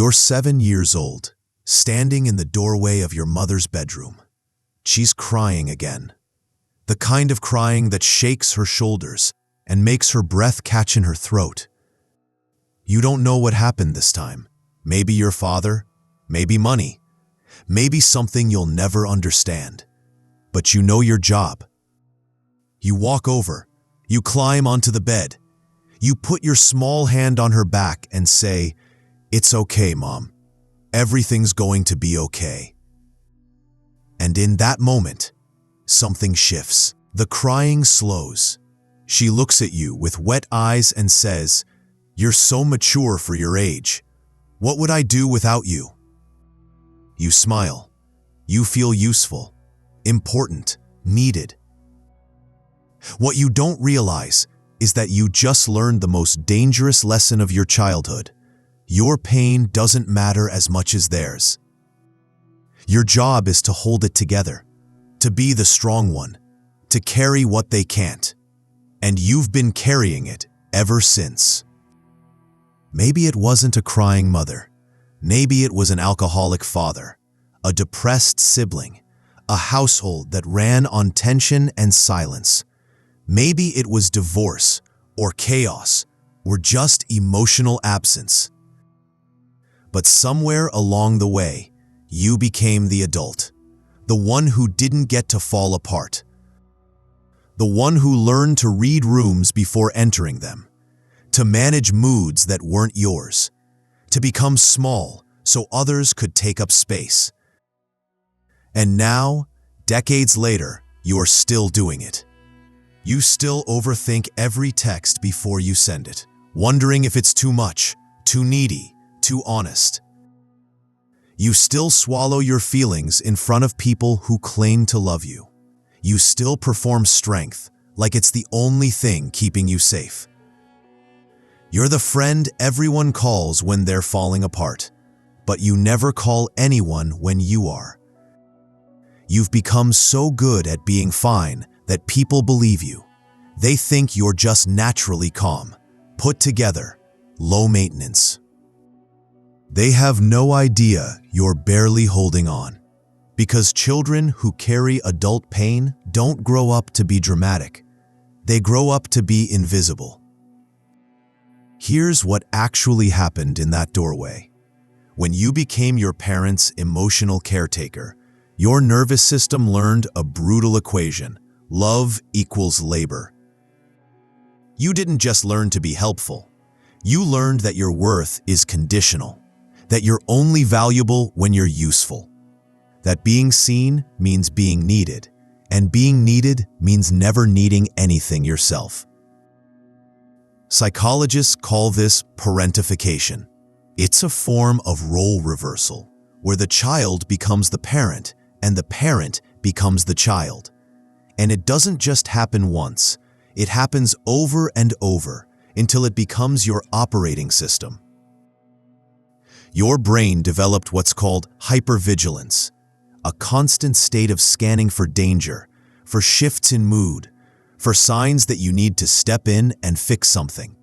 You're 7 years old, standing in the doorway of your mother's bedroom. She's crying again. The kind of crying that shakes her shoulders and makes her breath catch in her throat. You don't know what happened this time. Maybe your father, maybe money, maybe something you'll never understand. But you know your job. You walk over, you climb onto the bed, you put your small hand on her back and say, "It's okay, Mom. Everything's going to be okay." And in that moment, something shifts. The crying slows. She looks at you with wet eyes and says, "You're so mature for your age. What would I do without you?" You smile. You feel useful, important, needed. What you don't realize is that you just learned the most dangerous lesson of your childhood. Your pain doesn't matter as much as theirs. Your job is to hold it together, to be the strong one, to carry what they can't. And you've been carrying it ever since. Maybe it wasn't a crying mother. Maybe it was an alcoholic father, a depressed sibling, a household that ran on tension and silence. Maybe it was divorce, or chaos, or just emotional absence. But somewhere along the way, you became the adult, the one who didn't get to fall apart, the one who learned to read rooms before entering them, to manage moods that weren't yours, to become small so others could take up space. And now, decades later, you're still doing it. You still overthink every text before you send it, wondering if it's too much, too needy, too honest. You still swallow your feelings in front of people who claim to love you. You still perform strength like it's the only thing keeping you safe. You're the friend everyone calls when they're falling apart, but you never call anyone when you are. You've become so good at being fine that people believe you. They think you're just naturally calm, put together, low maintenance. They have no idea you're barely holding on, because children who carry adult pain don't grow up to be dramatic. They grow up to be invisible. Here's what actually happened in that doorway. When you became your parents' emotional caretaker, your nervous system learned a brutal equation: love equals labor. You didn't just learn to be helpful. You learned that your worth is conditional, that you're only valuable when you're useful, that being seen means being needed, and being needed means never needing anything yourself. Psychologists call this parentification. It's a form of role reversal, where the child becomes the parent and the parent becomes the child. And it doesn't just happen once, it happens over and over until it becomes your operating system. Your brain developed what's called hypervigilance, a constant state of scanning for danger, for shifts in mood, for signs that you need to step in and fix something.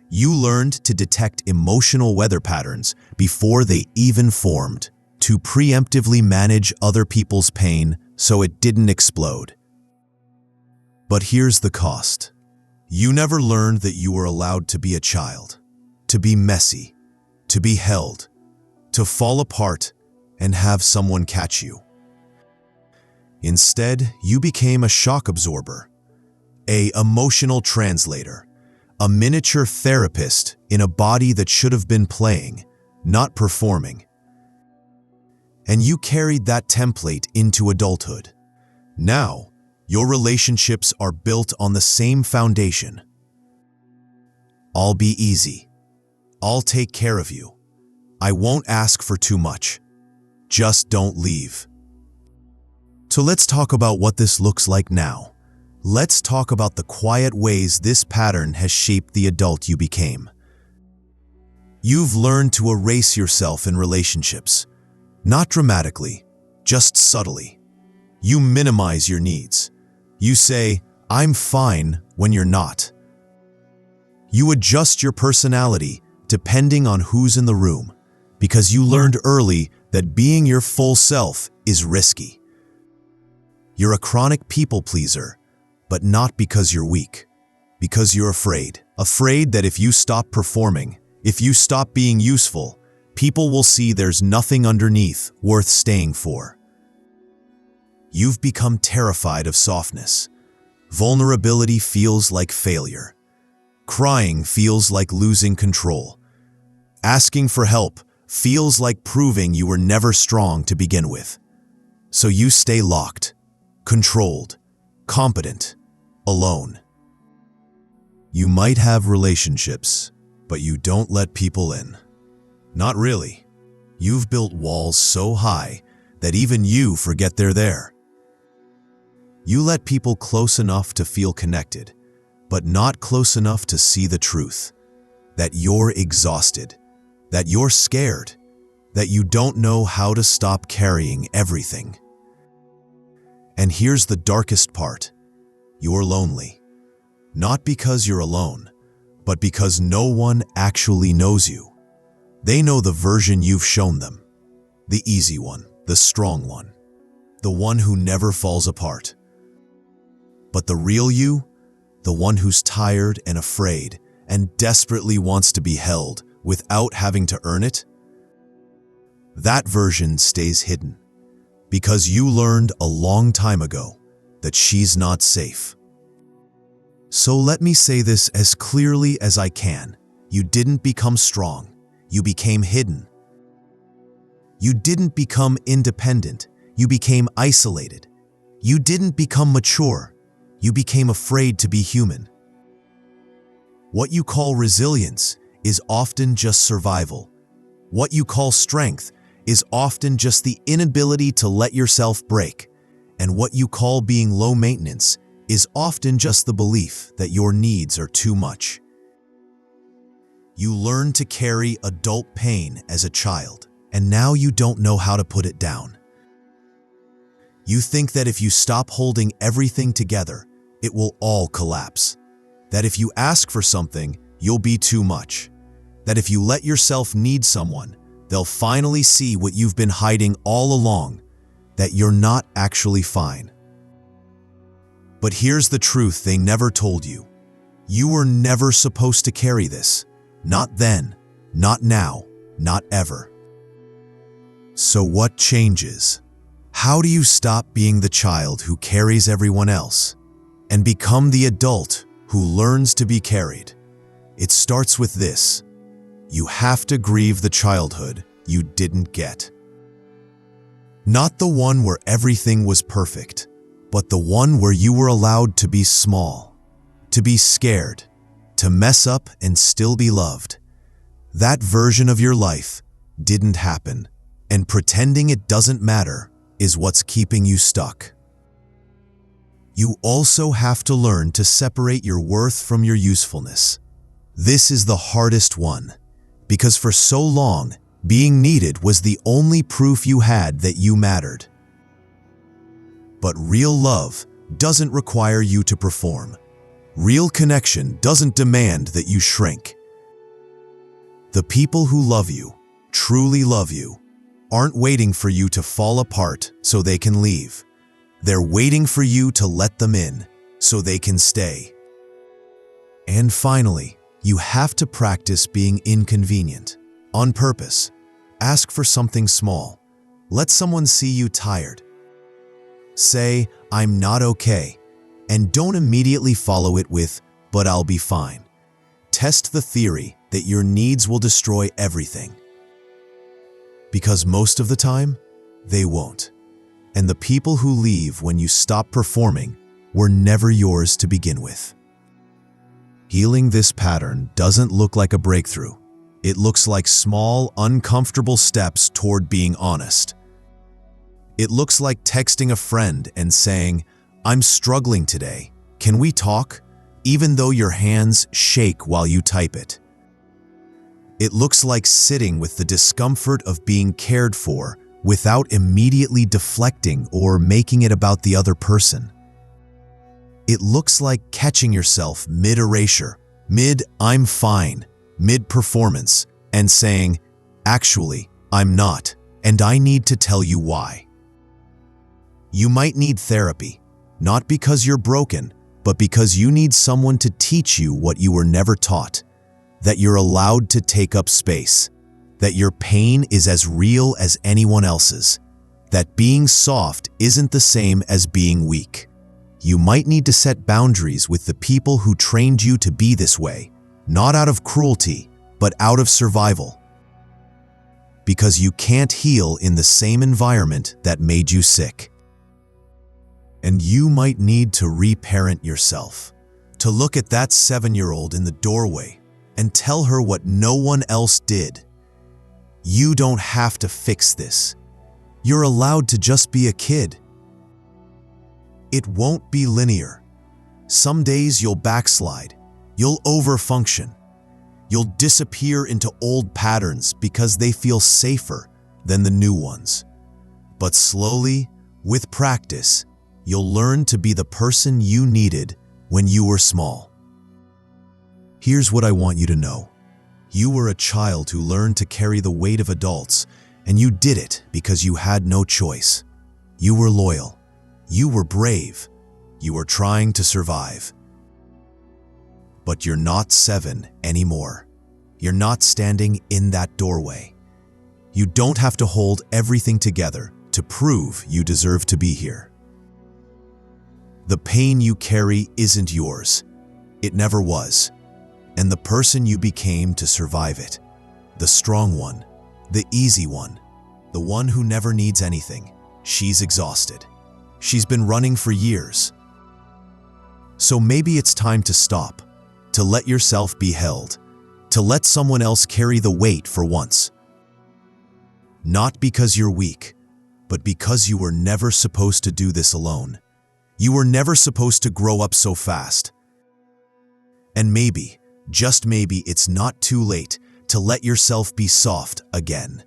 You learned to detect emotional weather patterns before they even formed, to preemptively manage other people's pain so it didn't explode. But here's the cost. You never learned that you were allowed to be a child, to be messy, to be held, to fall apart and have someone catch you. Instead, you became a shock absorber, an emotional translator, a miniature therapist in a body that should have been playing, not performing. And you carried that template into adulthood. Now, your relationships are built on the same foundation. I'll be easy. I'll take care of you. I won't ask for too much. Just don't leave. So let's talk about what this looks like now. Let's talk about the quiet ways this pattern has shaped the adult you became. You've learned to erase yourself in relationships. Not dramatically, just subtly. You minimize your needs. You say, "I'm fine," when you're not. You adjust your personality depending on who's in the room, because you learned early that being your full self is risky. You're a chronic people pleaser, but not because you're weak, because you're afraid. Afraid that if you stop performing, if you stop being useful, people will see there's nothing underneath worth staying for. You've become terrified of softness. Vulnerability feels like failure. Crying feels like losing control. Asking for help feels like proving you were never strong to begin with. So you stay locked, controlled, competent, alone. You might have relationships, but you don't let people in. Not really. You've built walls so high that even you forget they're there. You let people close enough to feel connected, but not close enough to see the truth. That you're exhausted, that you're scared, that you don't know how to stop carrying everything. And here's the darkest part. You're lonely. Not because you're alone, but because no one actually knows you. They know the version you've shown them. The easy one, the strong one, the one who never falls apart. But the real you, the one who's tired and afraid and desperately wants to be held without having to earn it, that version stays hidden because you learned a long time ago that she's not safe. So let me say this as clearly as I can. You didn't become strong. You became hidden. You didn't become independent. You became isolated. You didn't become mature. You became afraid to be human. What you call resilience is often just survival. What you call strength is often just the inability to let yourself break. And what you call being low maintenance is often just the belief that your needs are too much. You learned to carry adult pain as a child, and now you don't know how to put it down. You think that if you stop holding everything together, it will all collapse. That if you ask for something, you'll be too much. That if you let yourself need someone, they'll finally see what you've been hiding all along, that you're not actually fine. But here's the truth they never told you. You were never supposed to carry this. Not then, not now, not ever. So what changes? How do you stop being the child who carries everyone else and become the adult who learns to be carried? It starts with this. You have to grieve the childhood you didn't get. Not the one where everything was perfect, but the one where you were allowed to be small, to be scared, to mess up and still be loved. That version of your life didn't happen, and pretending it doesn't matter is what's keeping you stuck. You also have to learn to separate your worth from your usefulness. This is the hardest one, because for so long, being needed was the only proof you had that you mattered. But real love doesn't require you to perform. Real connection doesn't demand that you shrink. The people who love you, truly love you, aren't waiting for you to fall apart so they can leave. They're waiting for you to let them in so they can stay. And finally, you have to practice being inconvenient. On purpose. Ask for something small. Let someone see you tired. Say, "I'm not okay," and don't immediately follow it with, "but I'll be fine." Test the theory that your needs will destroy everything. Because most of the time, they won't. And the people who leave when you stop performing were never yours to begin with. Healing this pattern doesn't look like a breakthrough. It looks like small, uncomfortable steps toward being honest. It looks like texting a friend and saying, "I'm struggling today. Can we talk?" even though your hands shake while you type it. It looks like sitting with the discomfort of being cared for without immediately deflecting or making it about the other person. It looks like catching yourself mid-erasure, mid-I'm fine, mid-performance, and saying, "Actually, I'm not, and I need to tell you why." You might need therapy, not because you're broken, but because you need someone to teach you what you were never taught, that you're allowed to take up space, that your pain is as real as anyone else's, that being soft isn't the same as being weak. You might need to set boundaries with the people who trained you to be this way, not out of cruelty, but out of survival. Because you can't heal in the same environment that made you sick. And you might need to reparent yourself, to look at that 7-year-old in the doorway and tell her what no one else did. You don't have to fix this. You're allowed to just be a kid. It won't be linear. Some days you'll backslide, you'll overfunction, you'll disappear into old patterns because they feel safer than the new ones. But slowly, with practice, you'll learn to be the person you needed when you were small. Here's what I want you to know. You were a child who learned to carry the weight of adults, and you did it because you had no choice. You were loyal. You were brave. You were trying to survive. But you're not 7 anymore. You're not standing in that doorway. You don't have to hold everything together to prove you deserve to be here. The pain you carry isn't yours. It never was. And the person you became to survive it, the strong one, the easy one, the one who never needs anything, she's exhausted. She's been running for years. So maybe it's time to stop, to let yourself be held, to let someone else carry the weight for once. Not because you're weak, but because you were never supposed to do this alone. You were never supposed to grow up so fast. And maybe, just maybe, it's not too late to let yourself be soft again.